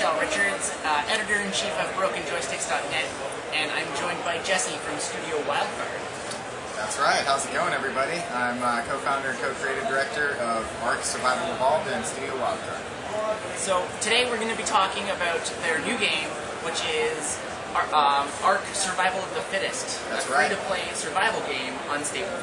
Richards, editor-in-chief of BrokenJoysticks.net, and I'm joined by Jesse from Studio Wildcard. That's right. How's it going, everybody? I'm co-founder and co-creative director of ARK Survival Evolved and Studio Wildcard. So today we're going to be talking about their new game, which is ARK Survival of the Fittest. That's a right. free-to-play survival game, unstable.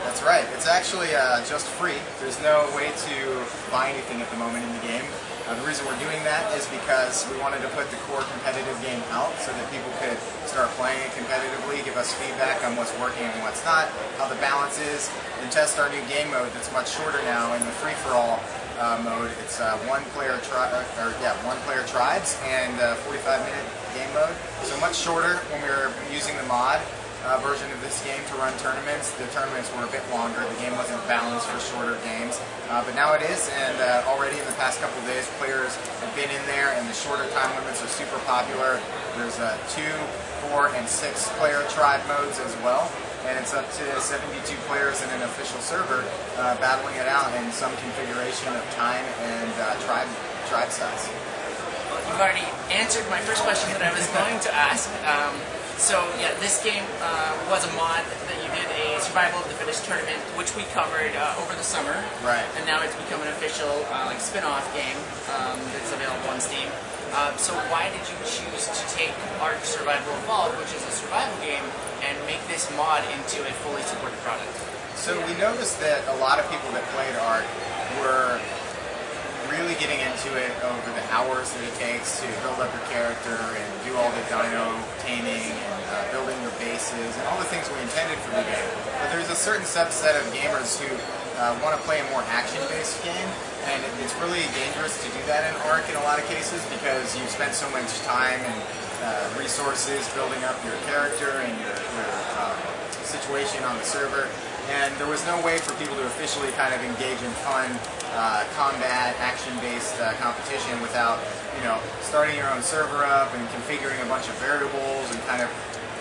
That's right. It's actually just free. There's no way to buy anything at the moment in the game. The reason we're doing that is because we wanted to put the core competitive game out so that people could start playing it competitively, give us feedback on what's working and what's not, how the balance is, and test our new game mode that's much shorter now in the free-for-all mode. It's one-player tribes and 45-minute game mode. So much shorter when we were using the mod version of this game to run tournaments. The tournaments were a bit longer. The game wasn't balanced for shorter games. But now it is, and already in the past couple of days, players have been in there, and the shorter time limits are super popular. There's 2, 4, and 6-player tribe modes as well. And it's up to 72 players in an official server battling it out in some configuration of time and tribe size. You've already answered my first question that I was going to ask. So yeah, this game was a mod that you did a Survival of the Fittest tournament, which we covered over the summer. Right. And now it's become an official spin-off game that's available on Steam. So why did you choose to take ARK Survival Evolved, which is a survival game, and make this mod into a fully supported product? So we noticed that a lot of people that played ARK were really getting into it over the hours that it takes to build up your character and do all the dino taming and building your bases and all the things we intended for the game. But there's a certain subset of gamers who want to play a more action-based game, and it's really dangerous to do that in ARK in a lot of cases because you spend so much time and resources building up your character and your situation on the server. And there was no way for people to officially kind of engage in fun combat, action-based competition without, starting your own server up and configuring a bunch of variables and kind of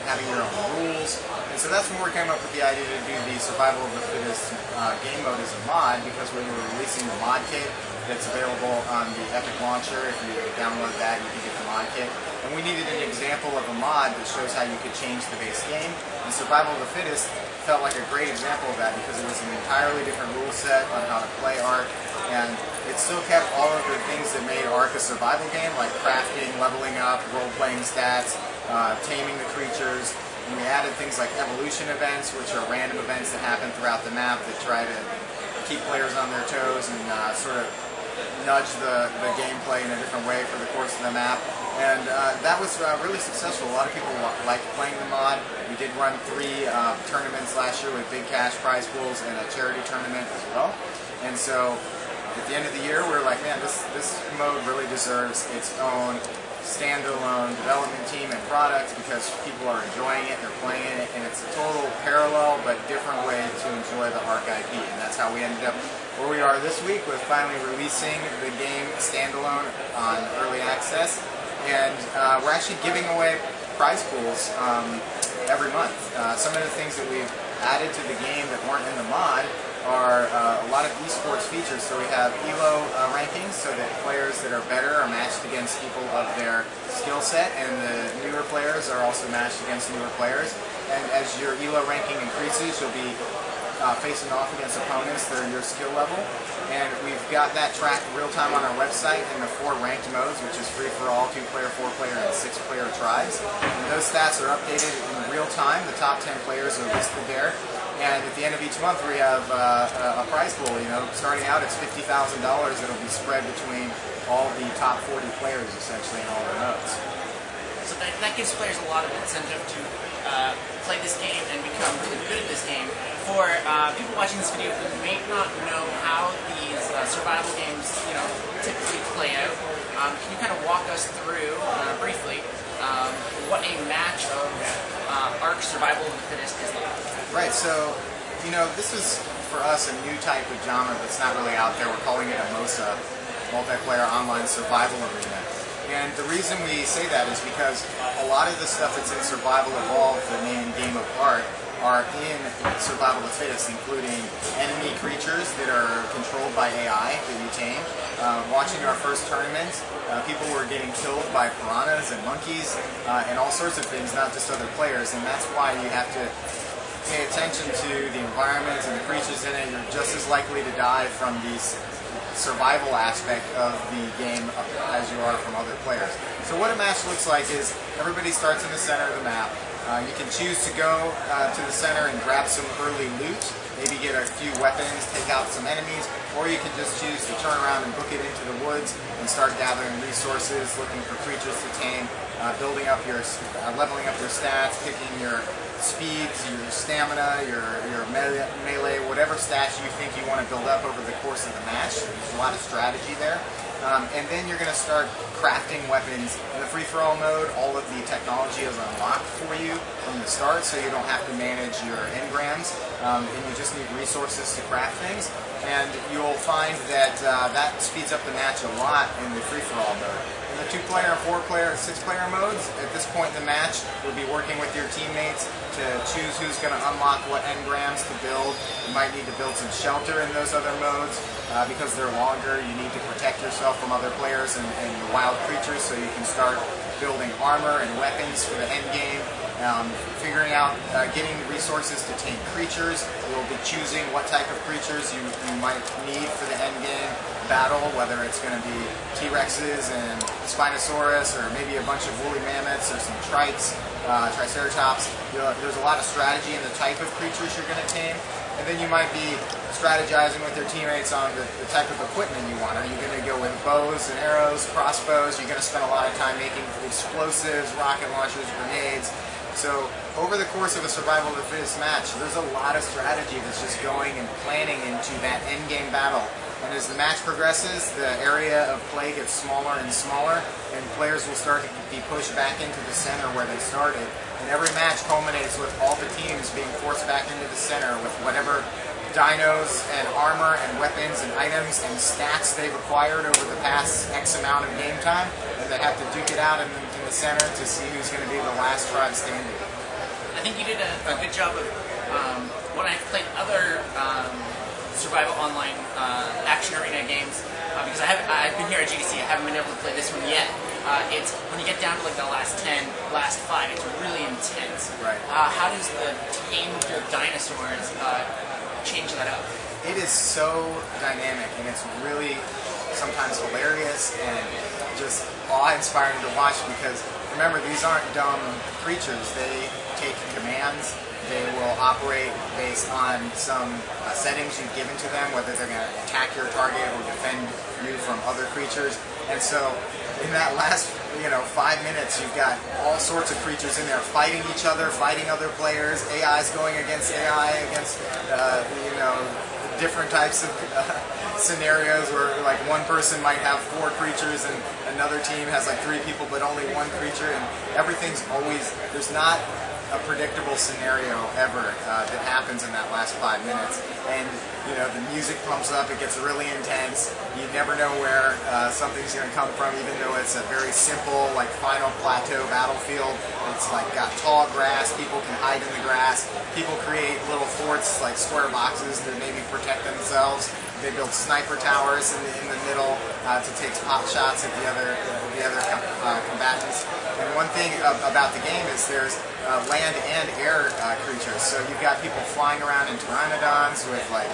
having your own rules. And so that's when we came up with the idea to do the Survival of the Fittest game mode as a mod, because we were releasing the mod kit that's available on the Epic Launcher. If you download that, you can get the mod kit. And we needed an example of a mod that shows how you could change the base game. And Survival of the Fittest felt like a great example of that because it was an entirely different rule set on how to play ARK, and it still kept all of the things that made ARK a survival game, like crafting, leveling up, role-playing stats, taming the creatures. And we added things like evolution events, which are random events that happen throughout the map that try to keep players on their toes and sort of nudge the gameplay in a different way for the course of the map. And that was really successful. A lot of people liked playing the mod. We did run 3 tournaments last year with big cash prize pools and a charity tournament as well. And so at the end of the year, we were like, man, this mode really deserves its own standalone development team and product because people are enjoying it, they're playing it, and it's a total parallel but different way to enjoy the ARK IP. And that's how we ended up where we are this week with finally releasing the game standalone on early access. And we're actually giving away prize pools every month. Some of the things that we've added to the game that weren't in the mod are a lot of esports features. So we have ELO rankings so that players that are better are matched against people of their skill set, and the newer players are also matched against newer players. And as your ELO ranking increases, you'll be facing off against opponents that are your skill level. And we've got that tracked real-time on our website in the 4 ranked modes, which is free-for-all, 2-player, 4-player, and 6-player tribes. And those stats are updated in real time. The top 10 players are listed there. And at the end of each month, we have a prize pool. Starting out, it's $50,000 that'll be spread between all the top 40 players, essentially, in all the modes. So that gives players a lot of incentive to play this game and become really good at this game. For people watching this video who may not know how these survival games, typically play out, can you kind of walk us through briefly what a match of ARK Survival of the Fittest is like? Right. So, this is for us a new type of genre that's not really out there. We're calling it a MOSA, multiplayer online survival arena. And the reason we say that is because a lot of the stuff that's in Survival Evolved, the main game of ARK, are in Survival of the Fittest, including enemy creatures that are controlled by AI that you tame. Watching our first tournament, people were getting killed by piranhas and monkeys and all sorts of things, not just other players, and that's why you have to pay attention to the environment and the creatures in it. You're just as likely to die from these survival aspect of the game as you are from other players. So what a match looks like is everybody starts in the center of the map. You can choose to go to the center and grab some early loot, maybe get a few weapons, take out some enemies, or you can just choose to turn around and book it into the woods and start gathering resources, looking for creatures to tame, building up your, leveling up your stats, picking your speeds, your stamina, your melee, whatever stats you think you want to build up over the course of the match. There's a lot of strategy there. And then you're going to start crafting weapons. In the free-for-all mode, all of the technology is unlocked for you from the start, so you don't have to manage your engrams, and you just need resources to craft things. And you'll find that that speeds up the match a lot in the free-for-all mode. In the 2-player, 4-player, 6-player modes, at this point in the match, you'll be working with your teammates to choose who's going to unlock what engrams to build. You might need to build some shelter in those other modes because they're longer. You need to protect yourself from other players and wild creatures, so you can start building armor and weapons for the end game. Figuring out getting resources to tame creatures. We'll be choosing what type of creatures you might need for the end game battle, whether it's going to be T-Rexes and Spinosaurus, or maybe a bunch of woolly mammoths or some Triceratops. There's a lot of strategy in the type of creatures you're going to tame. And then you might be strategizing with your teammates on the type of equipment you want. Are you going to go with bows and arrows, crossbows? You're going to spend a lot of time making explosives, rocket launchers, grenades. So over the course of a Survival of the Fittest match, there's a lot of strategy that's just going and planning into that end game battle. And as the match progresses, the area of play gets smaller and smaller, and players will start to be pushed back into the center where they started. And every match culminates with all the teams being forced back into the center with whatever dinos and armor and weapons and items and stats they've acquired over the past X amount of game time, and they have to duke it out in the center to see who's going to be the last tribe standing. I think you did a good job of, when I've played other survival online action arena games, because I've been here at GDC, I haven't been able to play this one yet. It's when you get down to like the last 10, last 5, it's really intense. Right. How does the tame of dinosaurs change that up? It is so dynamic, and it's really sometimes hilarious and just awe-inspiring to watch, because remember, these aren't dumb creatures. They take commands. They will operate based on some settings you've given to them, whether they're going to attack your target or defend you from other creatures. And so in that last 5 minutes, you've got all sorts of creatures in there fighting each other, fighting other players, AIs going against AI, against different types of scenarios where like one person might have 4 creatures and another team has like 3 people but only 1 creature, and everything's always, there's not a predictable scenario ever that happens in that last 5 minutes. And the music pumps up, it gets really intense. You never know where something's going to come from, even though it's a very simple, like, final plateau battlefield. It's like got tall grass, people can hide in the grass. People create little forts, like square boxes, to maybe protect themselves. They build sniper towers in the middle to take pot shots at the other combatants. And one thing about the game is there's land and air creatures. So you've got people flying around in pteranodons with like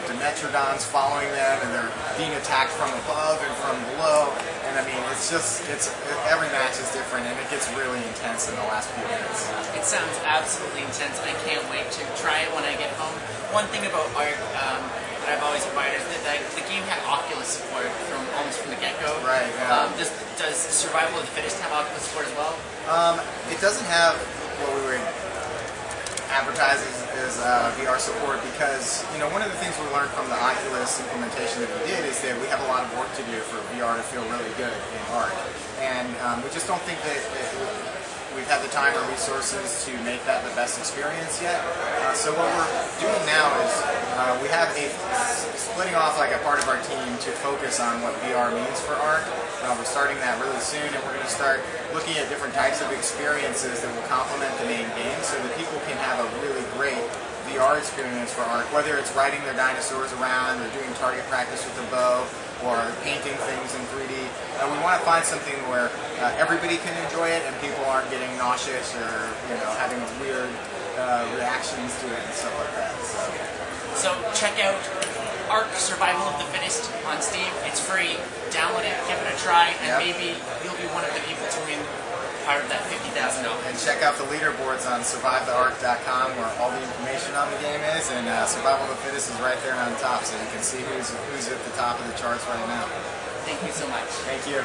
dimetrodons following them, and they're being attacked from above and from below. And I mean, every match is different, and it gets really intense in the last few minutes. It sounds absolutely intense. I can't wait to try it when I get home. One thing about ARK that I've always admired is that the game had Oculus support almost from the get-go. Right. Yeah. Does Survival of the Fittest have Oculus support as well? It doesn't have what we would advertise as VR support, because one of the things we learned from the Oculus implementation that we did is that we have a lot of work to do for VR to feel really good in ARK, and we just don't think that we've had the time or resources to make that the best experience yet. So what we're doing now is we have a splitting off like a part of our team to focus on what VR means for ARK. We're starting that really soon, and we're going to start looking at different types of experiences that will complement the main game so that people can have a really great VR experience for ARK, whether it's riding their dinosaurs around or doing target practice with a bow or painting things in 3D. We want to find something where everybody can enjoy it and people aren't getting nauseous or having weird reactions to it and stuff like that. So check out ARK Survival of the Fittest on Steam. It's free. Download it, give it a try, and maybe you'll be one of the people to win part of that $50,000. And check out the leaderboards on survivetheark.com where all the information on the game is, and Survival of the Fittest is right there on top, so you can see who's at the top of the charts right now. Thank you so much. Thank you.